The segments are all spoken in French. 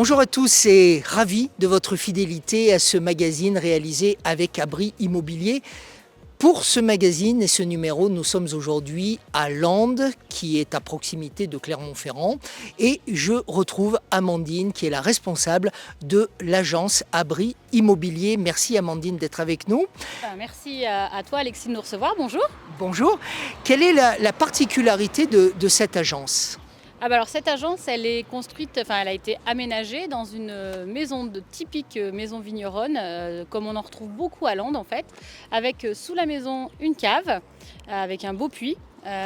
Bonjour à tous et ravi de votre fidélité à ce magazine réalisé avec Abri Immobilier. Pour ce magazine et ce numéro, nous sommes aujourd'hui à Landes, qui est à proximité de Clermont-Ferrand. Et je retrouve Amandine, qui est la responsable de l'agence Abri Immobilier. Merci Amandine d'être avec nous. Merci à toi Alexis de nous recevoir, bonjour. Bonjour. Quelle est la particularité de cette agence ? Alors cette agence, elle est construite, elle a été aménagée dans une maison typique maison vigneronne, comme on en retrouve beaucoup à Landes en fait, avec sous la maison une cave, avec un beau puits,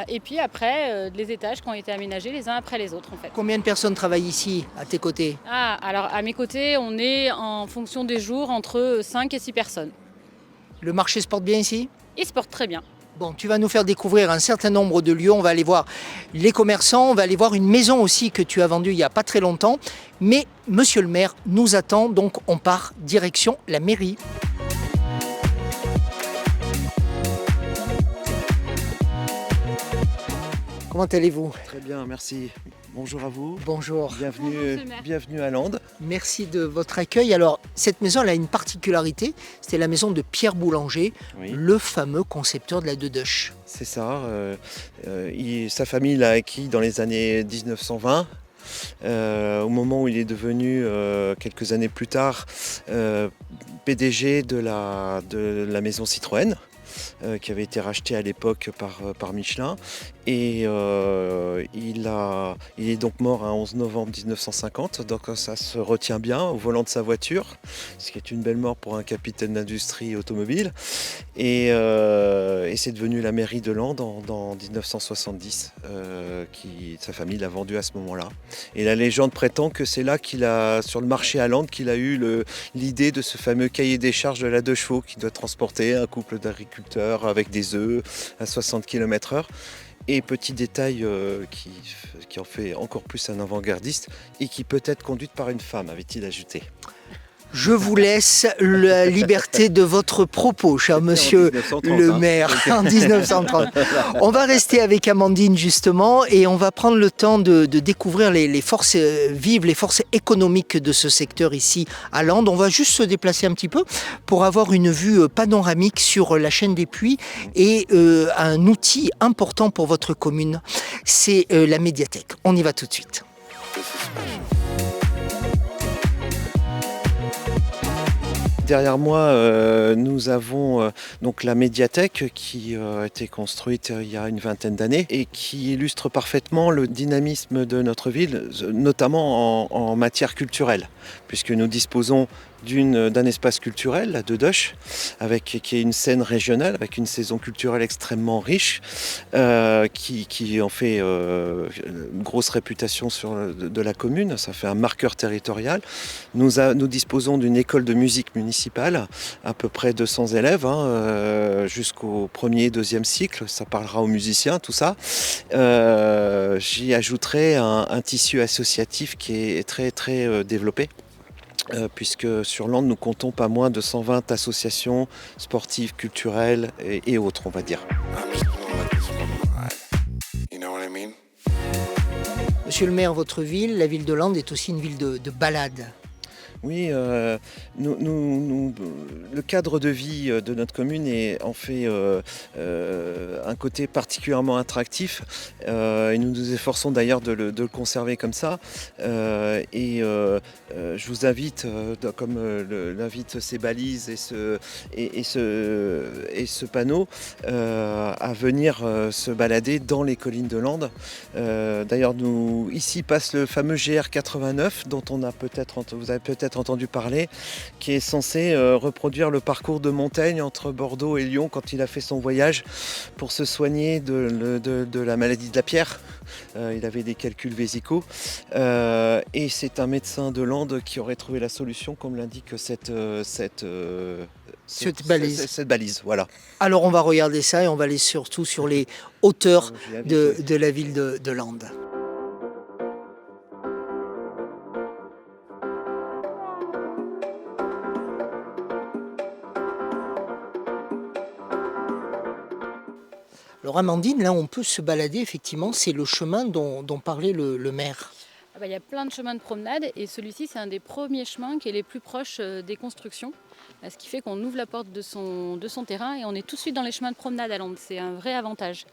et puis après les étages qui ont été aménagés les uns après les autres en fait. Combien de personnes travaillent ici, à tes côtés ? Alors à mes côtés, on est en fonction des jours entre 5 et 6 personnes. Le marché se porte bien ici ? Il se porte très bien. Bon, tu vas nous faire découvrir un certain nombre de lieux. On va aller voir les commerçants, on va aller voir une maison aussi que tu as vendue il n'y a pas très longtemps. Mais monsieur le maire nous attend, donc on part direction la mairie. Comment allez-vous ? Très bien, merci. Bonjour à vous. Bonjour. Bienvenue à Landes. Merci de votre accueil. Alors, cette maison, elle a une particularité. C'était la maison de Pierre Boulanger, Oui. le fameux concepteur de la Dedoche. C'est ça. Sa famille l'a acquis dans les années 1920. Au moment où il est devenu, quelques années plus tard, PDG de la maison Citroën, qui avait été rachetée à l'époque par Michelin. Et il est donc mort un 11 novembre 1950, donc ça se retient bien au volant de sa voiture, ce qui est une belle mort pour un capitaine d'industrie automobile. Et c'est devenu la mairie de Landes en 1970, sa famille l'a vendu à ce moment-là. Et la légende prétend que c'est là sur le marché à Landes, qu'il a eu l'idée de ce fameux cahier des charges de la 2 chevaux qui doit transporter un couple d'agriculteurs avec des œufs à 60 km/h. Et petit détail qui en fait encore plus un avant-gardiste et qui peut être conduite par une femme, avait-il ajouté. Je vous laisse la liberté de votre propos, cher monsieur le maire, en 1930. On va rester avec Amandine justement et on va prendre le temps de découvrir les forces vives, les forces économiques de ce secteur ici à Landes. On va juste se déplacer un petit peu pour avoir une vue panoramique sur la chaîne des puits et un outil important pour votre commune, c'est la médiathèque. On y va tout de suite. Derrière moi, nous avons donc la médiathèque qui a été construite il y a une vingtaine d'années et qui illustre parfaitement le dynamisme de notre ville, notamment en matière culturelle, puisque nous disposons d'un espace culturel, la Dedoche, qui est une scène régionale avec une saison culturelle extrêmement riche, qui en fait une grosse réputation de la commune. Ça fait un marqueur territorial. Nous disposons d'une école de musique municipale, à peu près 200 élèves, jusqu'au premier et deuxième cycle. Ça parlera aux musiciens, tout ça. J'y ajouterai un tissu associatif qui est très très développé. Puisque sur Landes, nous comptons pas moins de 120 associations sportives, culturelles et autres, on va dire. Monsieur le maire, votre ville, la ville de Landes, est aussi une ville de balade. Oui, le cadre de vie de notre commune en fait un côté particulièrement attractif et nous nous efforçons d'ailleurs de le conserver comme ça. Je vous invite, comme l'invite ces balises et ce panneau, à venir se balader dans les collines de Landes. D'ailleurs, ici passe le fameux GR89 dont vous avez peut-être entendu parler, qui est censé reproduire le parcours de Montaigne entre Bordeaux et Lyon quand il a fait son voyage pour se soigner de la maladie de la pierre. Il avait des calculs vésicaux et c'est un médecin de Landes qui aurait trouvé la solution, comme l'indique cette balise. Voilà. Alors on va regarder ça et on va aller surtout sur les hauteurs de la ville de Landes. Alors Amandine, là on peut se balader effectivement, c'est le chemin dont parlait le maire. Il y a plein de chemins de promenade et celui-ci c'est un des premiers chemins qui est les plus proches des constructions. Ce qui fait qu'on ouvre la porte de son terrain et on est tout de suite dans les chemins de promenade à Landes. C'est un vrai avantage.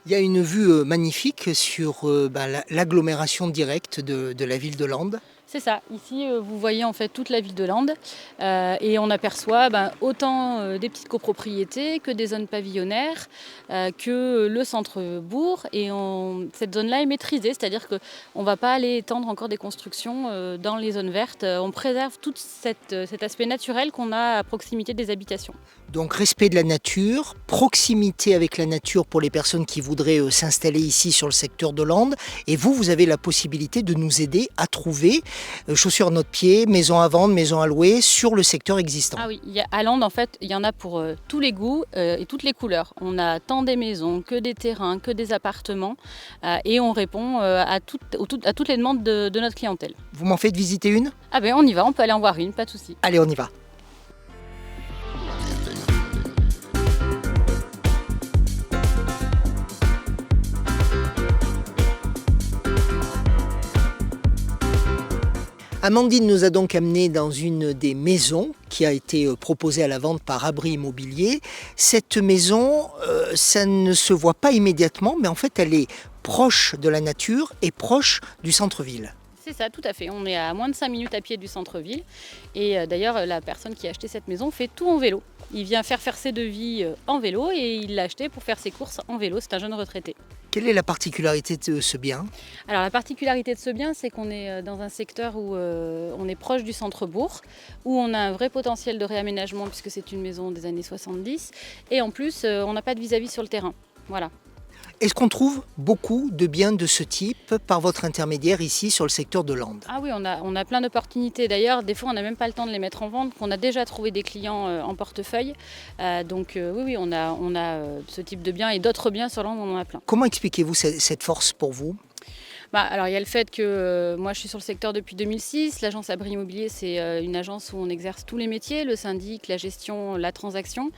Il y a une vue magnifique sur l'agglomération directe de la ville de Landes. C'est ça. Ici, vous voyez en fait toute la ville de Landes et on aperçoit autant des petites copropriétés que des zones pavillonnaires, que le centre-bourg. Et cette zone-là est maîtrisée, c'est-à-dire qu'on ne va pas aller étendre encore des constructions dans les zones vertes. On préserve tout cet aspect naturel qu'on a à proximité des habitations. Donc respect de la nature, proximité avec la nature pour les personnes qui voudraient s'installer ici sur le secteur de Landes. Et vous avez la possibilité de nous aider à trouver chaussures à notre pied, maisons à vendre, maisons à louer sur le secteur existant. Ah oui, à Landes en fait, il y en a pour tous les goûts et toutes les couleurs. On a tant des maisons que des terrains, que des appartements et on répond à toutes les demandes de notre clientèle. Vous m'en faites visiter une ? Ah ben on y va, on peut aller en voir une, pas de souci. Allez, on y va. Amandine nous a donc amené dans une des maisons qui a été proposée à la vente par Abri Immobilier. Cette maison, ça ne se voit pas immédiatement, mais en fait elle est proche de la nature et proche du centre-ville. C'est ça, tout à fait. On est à moins de 5 minutes à pied du centre-ville. Et d'ailleurs, la personne qui a acheté cette maison fait tout en vélo. Il vient faire ses devis en vélo et il l'a acheté pour faire ses courses en vélo. C'est un jeune retraité. Quelle est la particularité de ce bien ? Alors la particularité de ce bien, c'est qu'on est dans un secteur où on est proche du centre-bourg, où on a un vrai potentiel de réaménagement puisque c'est une maison des années 70. Et en plus, on n'a pas de vis-à-vis sur le terrain. Voilà. Est-ce qu'on trouve beaucoup de biens de ce type par votre intermédiaire ici sur le secteur de Landes ? Ah oui, on a plein d'opportunités. D'ailleurs, des fois, on n'a même pas le temps de les mettre en vente, qu'on a déjà trouvé des clients en portefeuille. Oui, on a ce type de biens et d'autres biens sur Landes, on en a plein. Comment expliquez-vous cette force pour vous ? Alors il y a le fait que moi je suis sur le secteur depuis 2006. L'agence Abri Immobilier, c'est une agence où on exerce tous les métiers, le syndic, la gestion, la transaction.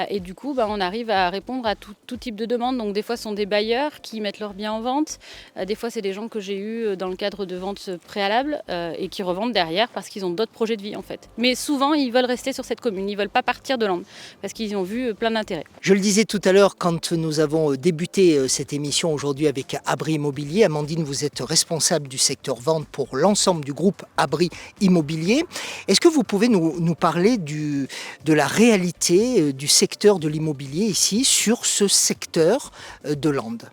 Et du coup, on arrive à répondre à tout type de demandes. Donc des fois, ce sont des bailleurs qui mettent leurs biens en vente. Des fois, c'est des gens que j'ai eus dans le cadre de ventes préalables et qui revendent derrière parce qu'ils ont d'autres projets de vie en fait. Mais souvent, ils veulent rester sur cette commune. Ils ne veulent pas partir de Landes parce qu'ils y ont vu plein d'intérêt. Je le disais tout à l'heure quand nous avons débuté cette émission aujourd'hui avec Abri Immobilier. Amandine, vous êtes responsable du secteur vente pour l'ensemble du groupe Abri Immobilier. Est-ce que vous pouvez nous parler de la réalité du secteur de l'immobilier ici sur ce secteur de Landes ?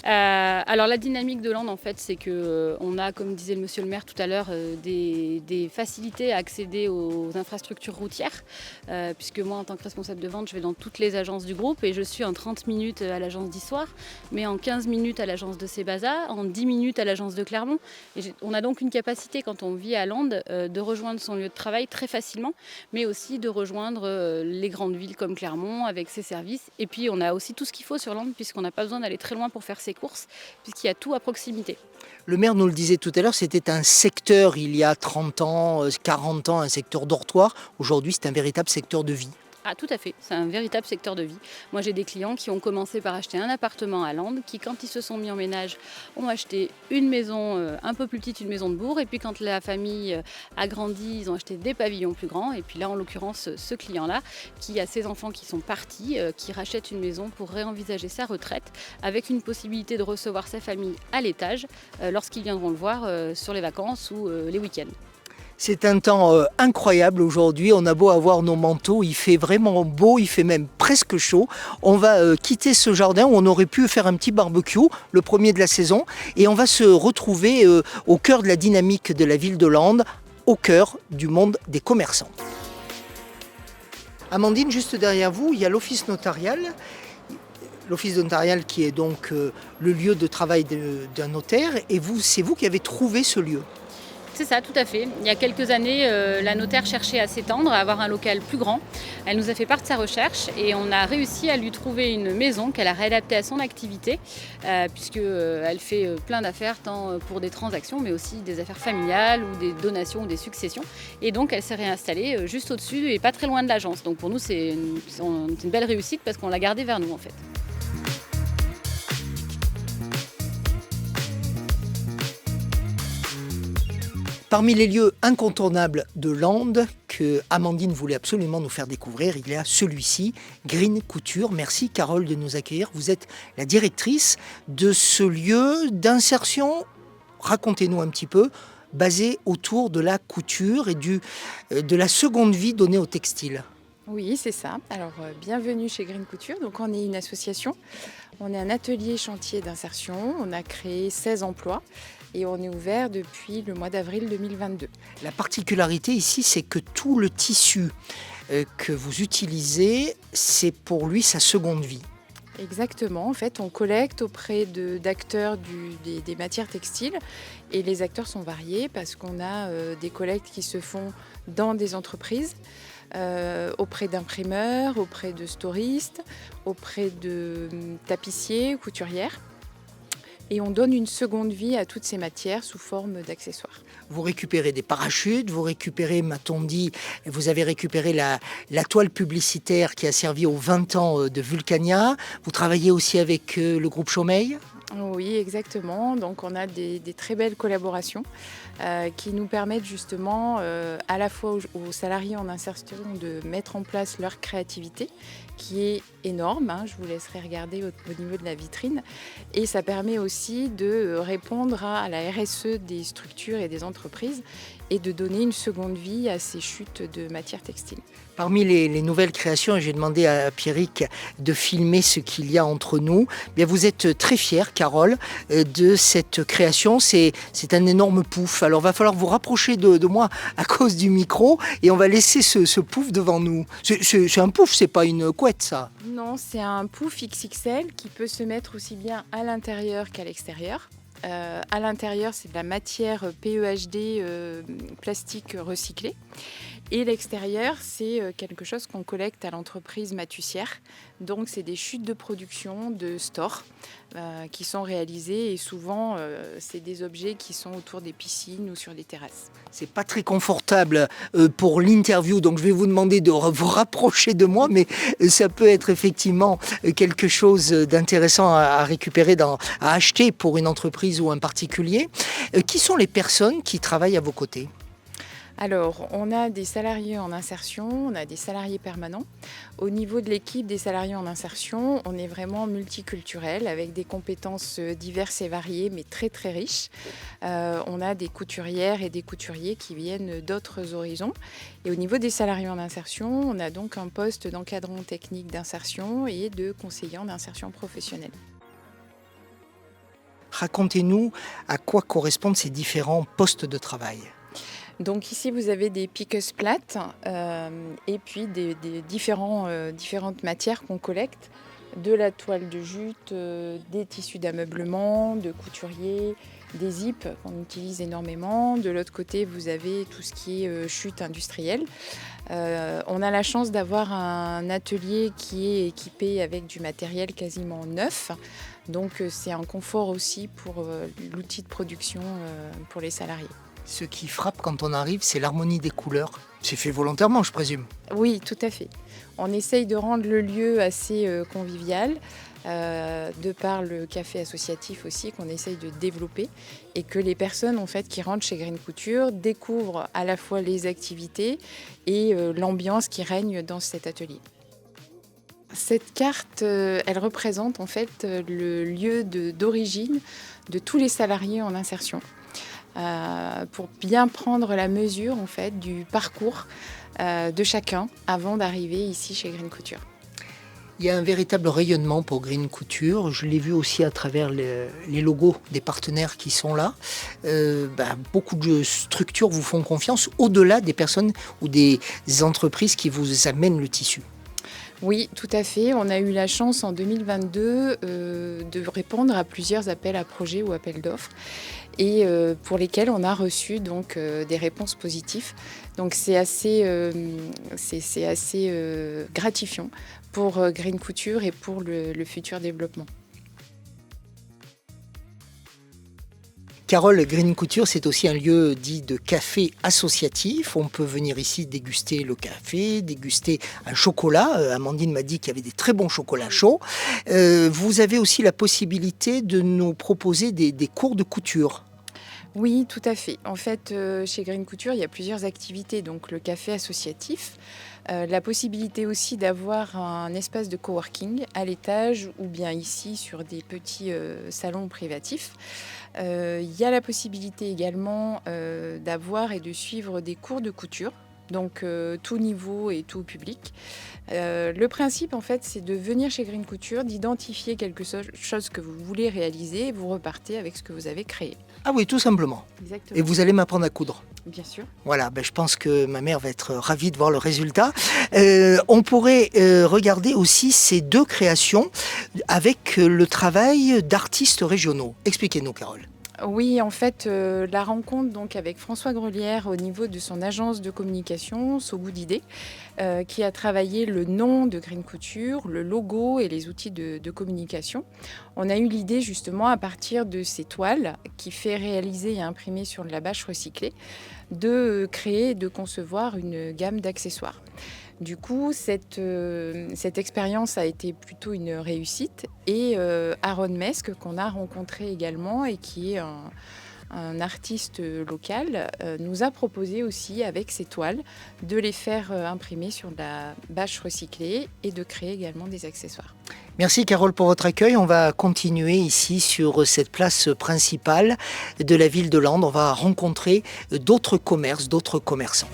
Alors la dynamique de Landes en fait c'est qu'on a, comme disait le monsieur le maire tout à l'heure, des facilités à accéder aux infrastructures routières puisque moi en tant que responsable de vente je vais dans toutes les agences du groupe et je suis en 30 minutes à l'agence d'Issoire, mais en 15 minutes à l'agence de Sébaza, en 10 minutes à l'agence de Clermont. Et on a donc une capacité quand on vit à Landes de rejoindre son lieu de travail très facilement, mais aussi de rejoindre les grandes villes comme Clermont avec ses services. Et puis on a aussi tout ce qu'il faut sur Landes puisqu'on n'a pas besoin d'aller très loin pour faire ses courses, puisqu'il y a tout à proximité. Le maire nous le disait tout à l'heure, c'était un secteur il y a 30 ans, 40 ans, un secteur dortoir. Aujourd'hui, c'est un véritable secteur de vie. Ah tout à fait, c'est un véritable secteur de vie. Moi j'ai des clients qui ont commencé par acheter un appartement à Landes, qui quand ils se sont mis en ménage ont acheté une maison un peu plus petite, une maison de bourg, et puis quand la famille a grandi, ils ont acheté des pavillons plus grands, et puis là en l'occurrence ce client-là, qui a ses enfants qui sont partis, qui rachète une maison pour réenvisager sa retraite, avec une possibilité de recevoir sa famille à l'étage lorsqu'ils viendront le voir sur les vacances ou les week-ends. C'est un temps incroyable aujourd'hui, on a beau avoir nos manteaux, il fait vraiment beau, il fait même presque chaud. On va quitter ce jardin où on aurait pu faire un petit barbecue, le premier de la saison, et on va se retrouver au cœur de la dynamique de la ville de Landes, au cœur du monde des commerçants. Amandine, juste derrière vous, il y a l'office notarial. L'office notarial qui est donc le lieu de travail d'un notaire, et c'est vous qui avez trouvé ce lieu. C'est ça, tout à fait. Il y a quelques années, la notaire cherchait à s'étendre, à avoir un local plus grand. Elle nous a fait part de sa recherche et on a réussi à lui trouver une maison qu'elle a réadaptée à son activité, puisqu'elle fait plein d'affaires, tant pour des transactions, mais aussi des affaires familiales ou des donations ou des successions. Et donc, elle s'est réinstallée juste au-dessus et pas très loin de l'agence. Donc pour nous, c'est une belle réussite parce qu'on l'a gardée vers nous en fait. Parmi les lieux incontournables de Landes que Amandine voulait absolument nous faire découvrir, il y a celui-ci, Green Couture. Merci Carole de nous accueillir. Vous êtes la directrice de ce lieu d'insertion. Racontez-nous un petit peu, basé autour de la couture et de la seconde vie donnée au textile. Oui, c'est ça. Alors, bienvenue chez Green Couture. Donc, on est une association. On est un atelier chantier d'insertion. On a créé 16 emplois et on est ouvert depuis le mois d'avril 2022. La particularité ici, c'est que tout le tissu que vous utilisez, c'est pour lui sa seconde vie. Exactement. En fait, on collecte auprès d'acteurs des matières textiles et les acteurs sont variés parce qu'on a des collectes qui se font dans des entreprises, auprès d'imprimeurs, auprès de storistes, auprès de tapissiers, couturières. Et on donne une seconde vie à toutes ces matières sous forme d'accessoires. Vous récupérez des parachutes, vous récupérez, m'a-t-on dit, vous avez récupéré la toile publicitaire qui a servi aux 20 ans de Vulcania. Vous travaillez aussi avec le groupe Chaumeil ? Oui, exactement. Donc on a des très belles collaborations qui nous permettent justement à la fois aux salariés en insertion de mettre en place leur créativité, qui est énorme. Je vous laisserai regarder au niveau de la vitrine. Et ça permet aussi de répondre à la RSE des structures et des entreprises et de donner une seconde vie à ces chutes de matières textiles. Parmi les nouvelles créations, j'ai demandé à Pierrick de filmer ce qu'il y a entre nous. Bien, vous êtes très fière, Carole, de cette création. C'est un énorme pouf. Alors, il va falloir vous rapprocher de moi à cause du micro et on va laisser ce pouf devant nous. C'est un pouf, c'est pas une couette, ça. Non, c'est un pouf XXL qui peut se mettre aussi bien à l'intérieur qu'à l'extérieur. À l'intérieur, c'est de la matière PEHD plastique recyclée. Et l'extérieur, c'est quelque chose qu'on collecte à l'entreprise Matussière. Donc, c'est des chutes de production de stores qui sont réalisées. Et souvent, c'est des objets qui sont autour des piscines ou sur des terrasses. C'est pas très confortable pour l'interview, donc je vais vous demander de vous rapprocher de moi, mais ça peut être effectivement quelque chose d'intéressant à récupérer, à acheter pour une entreprise ou un particulier. Qui sont les personnes qui travaillent à vos côtés ? Alors, on a des salariés en insertion, on a des salariés permanents. Au niveau de l'équipe des salariés en insertion, on est vraiment multiculturel avec des compétences diverses et variées, mais très très riches. On a des couturières et des couturiers qui viennent d'autres horizons. Et au niveau des salariés en insertion, on a donc un poste d'encadrant technique d'insertion et de conseiller en insertion professionnelle. Racontez-nous à quoi correspondent ces différents postes de travail. Donc ici, vous avez des piqueuses plates et puis des différentes matières qu'on collecte, de la toile de jute, des tissus d'ameublement, de couturier, des zips qu'on utilise énormément. De l'autre côté, vous avez tout ce qui est chute industrielle. On a la chance d'avoir un atelier qui est équipé avec du matériel quasiment neuf. Donc c'est un confort aussi pour l'outil de production pour les salariés. Ce qui frappe quand on arrive, c'est l'harmonie des couleurs. C'est fait volontairement, je présume. Oui, tout à fait. On essaye de rendre le lieu assez convivial, de par le café associatif aussi qu'on essaye de développer et que les personnes en fait, qui rentrent chez Green Couture découvrent à la fois les activités et l'ambiance qui règne dans cet atelier. Cette carte, elle représente en fait le lieu d'origine de tous les salariés en insertion. Pour bien prendre la mesure en fait, du parcours de chacun avant d'arriver ici chez Green Couture. Il y a un véritable rayonnement pour Green Couture. Je l'ai vu aussi à travers les logos des partenaires qui sont là. Beaucoup de structures vous font confiance au-delà des personnes ou des entreprises qui vous amènent le tissu. Oui, tout à fait. On a eu la chance en 2022 de répondre à plusieurs appels à projets ou appels d'offres et pour lesquels on a reçu donc, des réponses positives. Donc c'est assez gratifiant pour Green Couture et pour le futur développement. Carole, Green Couture, c'est aussi un lieu dit de café associatif. On peut venir ici déguster le café, déguster un chocolat. Amandine m'a dit qu'il y avait des très bons chocolats chauds. Vous avez aussi la possibilité de nous proposer des cours de couture. Oui, tout à fait. En fait, chez Green Couture, il y a plusieurs activités. Donc, le café associatif, la possibilité aussi d'avoir un espace de coworking à l'étage ou bien ici sur des petits salons privatifs. Il y a la possibilité également d'avoir et de suivre des cours de couture. Donc tout niveau et tout public. Le principe en fait c'est de venir chez Green Couture, d'identifier quelque chose que vous voulez réaliser et vous repartez avec ce que vous avez créé. Ah oui, tout simplement. Exactement. Et vous allez m'apprendre à coudre. Bien sûr. Voilà, je pense que ma mère va être ravie de voir le résultat. On pourrait regarder aussi ces deux créations avec le travail d'artistes régionaux. Expliquez-nous, Carole. Oui, en fait, la rencontre donc avec François Grelière au niveau de son agence de communication, So Good Idée, qui a travaillé le nom de Green Couture, le logo et les outils de communication. On a eu l'idée justement à partir de ces toiles qui fait réaliser et imprimer sur de la bâche recyclée, de créer et de concevoir une gamme d'accessoires. Du coup, cette expérience a été plutôt une réussite et Aaron Mesk, qu'on a rencontré également et qui est un artiste local, nous a proposé aussi avec ces toiles de les faire imprimer sur de la bâche recyclée et de créer également des accessoires. Merci Carole pour votre accueil. On va continuer ici sur cette place principale de la ville de Landes. On va rencontrer d'autres commerces, d'autres commerçants.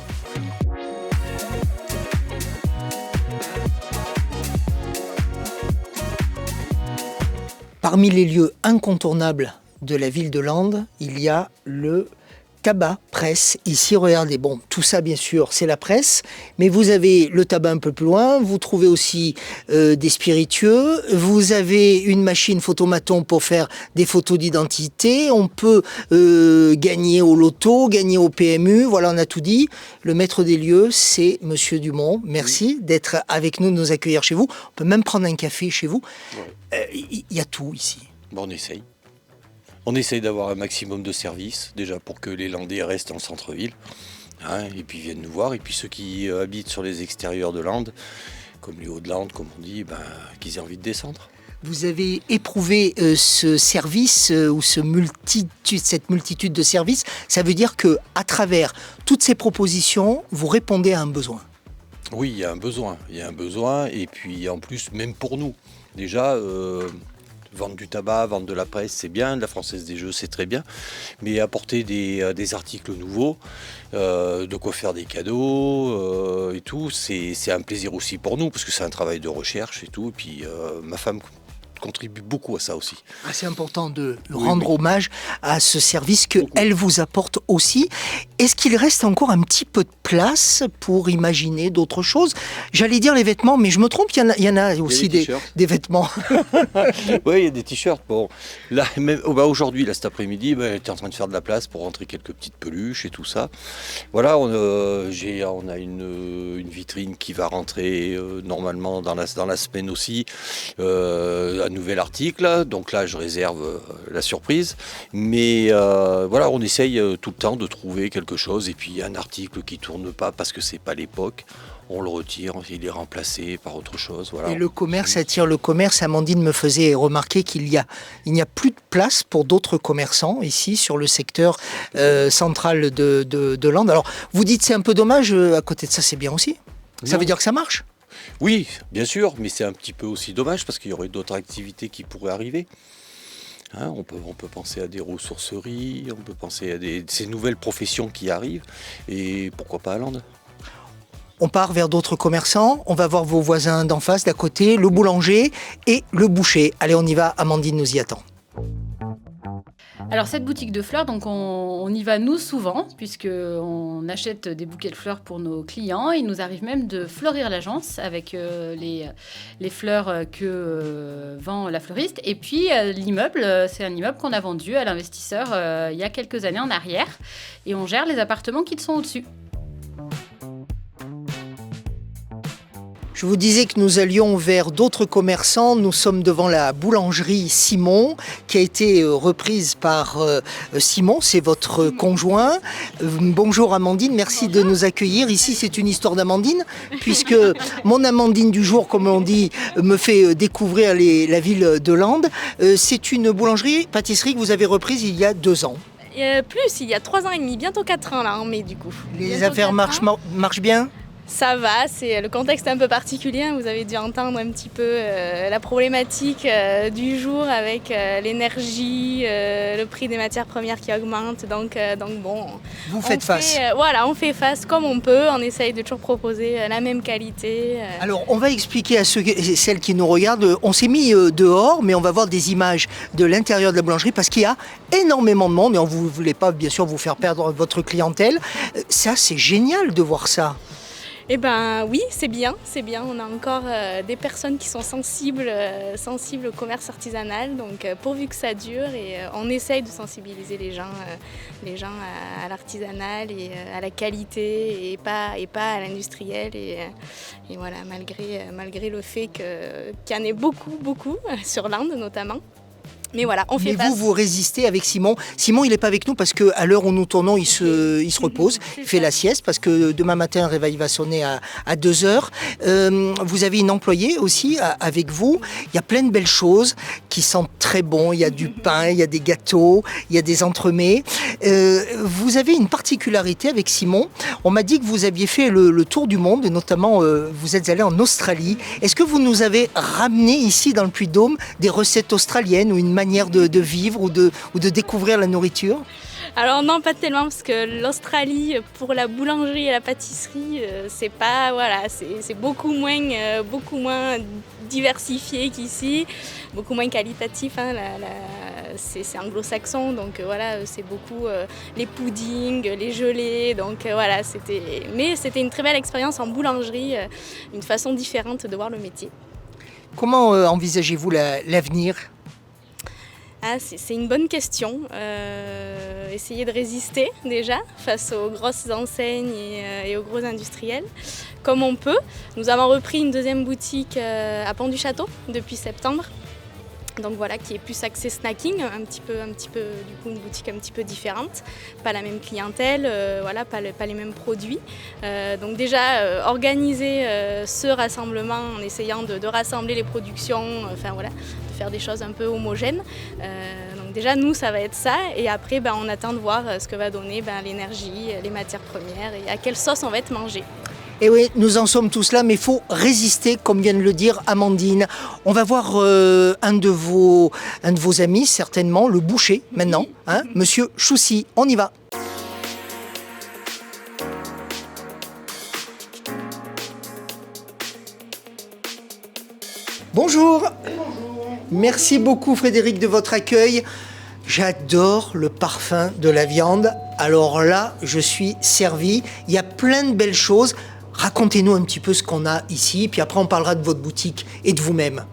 Parmi les lieux incontournables de la ville de Landes, il y a le tabac presse. Ici, regardez, bon, tout ça bien sûr, c'est la presse, mais vous avez le tabac un peu plus loin, vous trouvez aussi des spiritueux, vous avez une machine photomaton pour faire des photos d'identité, on peut gagner au loto, gagner au PMU, voilà, on a tout dit. Le maître des lieux, c'est Monsieur Dumont. Merci d'être avec nous, de nous accueillir chez vous. On peut même prendre un café chez vous. Il y a tout ici. Bon, on essaye. On essaye d'avoir un maximum de services, déjà pour que les Landais restent en centre-ville, hein, et puis viennent nous voir. Et puis ceux qui habitent sur les extérieurs de Landes, comme les Hauts-de-Landes, comme on dit, qu'ils aient envie de descendre. Vous avez éprouvé ce service ou cette multitude de services. Ça veut dire qu'à travers toutes ces propositions, vous répondez à un besoin. Oui, il y a un besoin, et puis en plus, même pour nous. Déjà, vendre du tabac, vendre de la presse, c'est bien, de la Française des Jeux, c'est très bien, mais apporter des articles nouveaux, de quoi faire des cadeaux et tout, c'est un plaisir aussi pour nous, parce que c'est un travail de recherche et tout, et puis ma femme contribue beaucoup à ça aussi. C'est important de rendre hommage à ce service qu'elle vous apporte aussi. Est-ce qu'il reste encore un petit peu de place pour imaginer d'autres choses? J'allais dire les vêtements, mais je me trompe, il y en a aussi des vêtements. Oui, il y a des t-shirts. Bon, là, même, aujourd'hui, là, cet après-midi, elle était en train de faire de la place pour rentrer quelques petites peluches et tout ça. Voilà, on a une vitrine qui va rentrer normalement dans la semaine aussi. Un nouvel article, donc là je réserve la surprise, mais voilà, on essaye tout le temps de trouver quelque chose, et puis un article qui tourne pas parce que c'est pas l'époque, on le retire, il est remplacé par autre chose. Voilà. Et le commerce attire le commerce. Amandine me faisait remarquer qu'il n'y a plus de place pour d'autres commerçants ici sur le secteur central de Landes. Alors vous dites c'est un peu dommage, à côté de ça c'est bien aussi. Ça veut dire que ça marche? Oui, bien sûr, mais c'est un petit peu aussi dommage parce qu'il y aurait d'autres activités qui pourraient arriver. Hein, on peut penser à des ressourceries, on peut penser à ces nouvelles professions qui arrivent, et pourquoi pas à Landes. On part vers d'autres commerçants, on va voir vos voisins d'en face, d'à côté, le boulanger et le boucher. Allez, on y va, Amandine nous y attend. Alors cette boutique de fleurs, donc on y va nous souvent, puisqu'on achète des bouquets de fleurs pour nos clients. Il nous arrive même de fleurir l'agence avec les fleurs que vend la fleuriste. Et puis l'immeuble, c'est un immeuble qu'on a vendu à l'investisseur il y a quelques années en arrière. Et on gère les appartements qui sont au-dessus. Je vous disais que nous allions vers d'autres commerçants. Nous sommes devant la boulangerie Simon, qui a été reprise par Simon, c'est votre conjoint. Bonjour Amandine, merci de nous accueillir. Ici, c'est une histoire d'Amandine, puisque mon Amandine du jour, comme on dit, me fait découvrir la ville de Landes. C'est une boulangerie, pâtisserie que vous avez reprise il y a 2 ans. Plus, il y a 3 ans et demi, bientôt 4 ans là en mai du coup. Les Bientôt affaires 4 ans. marchent bien? Ça va, le contexte est un peu particulier, hein. Vous avez dû entendre un petit peu la problématique du jour avec l'énergie, le prix des matières premières qui augmente. Donc bon, Vous faites face. Voilà, on fait face comme on peut, on essaye de toujours proposer la même qualité. Alors, on va expliquer à celles qui nous regardent. On s'est mis dehors, mais on va voir des images de l'intérieur de la boulangerie parce qu'il y a énormément de monde et on ne voulait pas, bien sûr, vous faire perdre votre clientèle. Ça, c'est génial de voir ça. Eh ben oui, c'est bien. On a encore des personnes qui sont sensibles au commerce artisanal. Donc pourvu que ça dure, et on essaye de sensibiliser les gens à l'artisanal et à la qualité et pas à l'industriel. Et voilà, malgré le fait qu'il y en ait beaucoup sur l'Inde notamment. Mais voilà, on fait face. Vous résistez avec Simon. Simon, il n'est pas avec nous parce qu'à l'heure où nous tournons, il se repose. Il fait la sieste parce que demain matin, le réveil va sonner à 2h. Vous avez une employée aussi avec vous. Il y a plein de belles choses qui sentent très bon. Il y a du pain, il y a des gâteaux, il y a des entremets. Vous avez une particularité avec Simon. On m'a dit que vous aviez fait le tour du monde et notamment vous êtes allé en Australie. Est-ce que vous nous avez ramené ici dans le Puy-de-Dôme des recettes australiennes ou une manière de vivre ou de découvrir la nourriture? Alors non, pas tellement, parce que l'Australie, pour la boulangerie et la pâtisserie, c'est beaucoup moins diversifié qu'ici, beaucoup moins qualitatif. Hein, c'est anglo-saxon, donc voilà, c'est beaucoup les puddings, les gelées, donc voilà, mais c'était une très belle expérience en boulangerie, une façon différente de voir le métier. Comment envisagez-vous l'avenir ? C'est une bonne question. Essayer de résister déjà face aux grosses enseignes et aux gros industriels, comme on peut. Nous avons repris une deuxième boutique à Pont-du-Château depuis septembre. Donc voilà, qui est plus axée snacking, un petit peu du coup une boutique un petit peu différente, pas la même clientèle, pas les mêmes produits. Donc déjà organiser ce rassemblement en essayant de rassembler les productions, de faire des choses un peu homogènes. Donc déjà nous ça va être ça, et après on attend de voir ce que va donner l'énergie, les matières premières et à quelle sauce on va être mangé. Et oui, nous en sommes tous là, mais il faut résister, comme vient de le dire Amandine. On va voir un de vos amis, certainement, le boucher, maintenant, hein, Monsieur Choussy. On y va. Bonjour. Merci beaucoup, Frédéric, de votre accueil. J'adore le parfum de la viande. Alors là, je suis servi. Il y a plein de belles choses. Racontez-nous un petit peu ce qu'on a ici, puis après on parlera de votre boutique et de vous-même.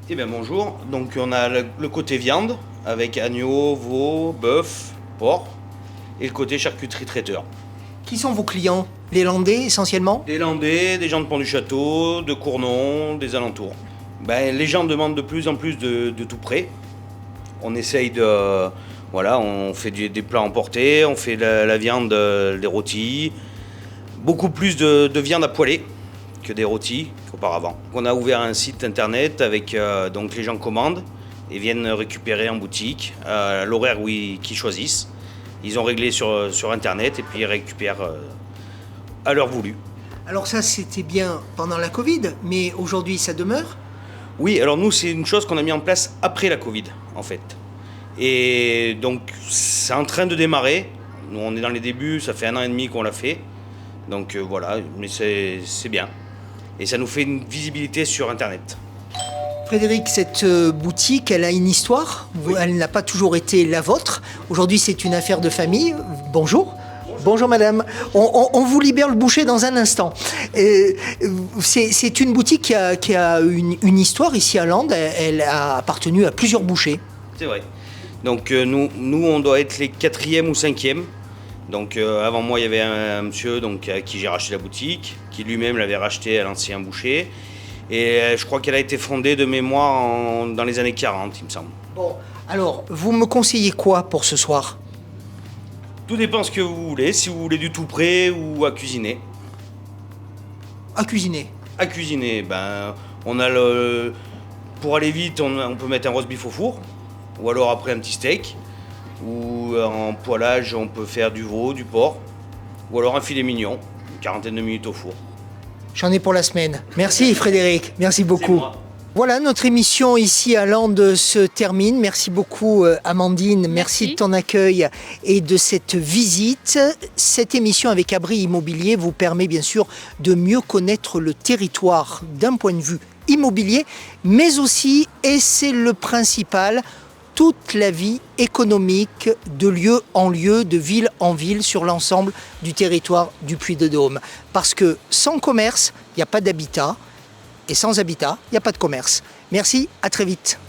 Eh bien bonjour, donc on a le côté viande avec agneau, veau, bœuf, porc, et le côté charcuterie traiteur. Qui sont vos clients? Les Landais essentiellement? Des Landais, des gens de Pont-du-Château, de Cournon, des alentours. Les gens demandent de plus en plus de tout près. On essaye on fait des plats emportés, on fait la viande, des rôtis. Beaucoup plus de viande à poêler que des rôtis qu'auparavant. On a ouvert un site internet avec donc les gens commandent et viennent récupérer en boutique à l'horaire qu'ils choisissent. Ils ont réglé sur internet et puis ils récupèrent à l'heure voulue. Alors ça c'était bien pendant la Covid, mais aujourd'hui ça demeure? Oui, alors nous c'est une chose qu'on a mis en place après la Covid en fait. Et donc c'est en train de démarrer. Nous on est dans les débuts, ça fait 1 an et demi qu'on l'a fait. Donc voilà, mais c'est bien. Et ça nous fait une visibilité sur Internet. Frédéric, cette boutique, elle a une histoire. Elle n'a pas toujours été la vôtre. Aujourd'hui, c'est une affaire de famille. Bonjour. Bonjour madame. On vous libère le boucher dans un instant. C'est une boutique qui a une histoire ici à Lande. Elle a appartenu à plusieurs bouchers. C'est vrai. Donc nous, on doit être les 4e ou 5e. Donc avant moi, il y avait un monsieur à qui j'ai racheté la boutique, qui lui-même l'avait racheté à l'ancien boucher. Et je crois qu'elle a été fondée de mémoire dans les années 40, il me semble. Bon, alors, vous me conseillez quoi pour ce soir? Tout dépend ce que vous voulez, si vous voulez du tout prêt ou à cuisiner. À cuisiner? À cuisiner, on a pour aller vite, on peut mettre un roast beef au four, ou alors après un petit steak. Ou en poêlage, on peut faire du veau, du porc, ou alors un filet mignon, une quarantaine de minutes au four. J'en ai pour la semaine. Merci Frédéric, merci beaucoup. moi. Voilà, notre émission ici à Landes se termine. Merci beaucoup Amandine, merci de ton accueil et de cette visite. Cette émission avec Abri Immobilier vous permet bien sûr de mieux connaître le territoire d'un point de vue immobilier, mais aussi, et c'est le principal, toute la vie économique de lieu en lieu, de ville en ville, sur l'ensemble du territoire du Puy-de-Dôme. Parce que sans commerce, il n'y a pas d'habitat. Et sans habitat, il n'y a pas de commerce. Merci, à très vite.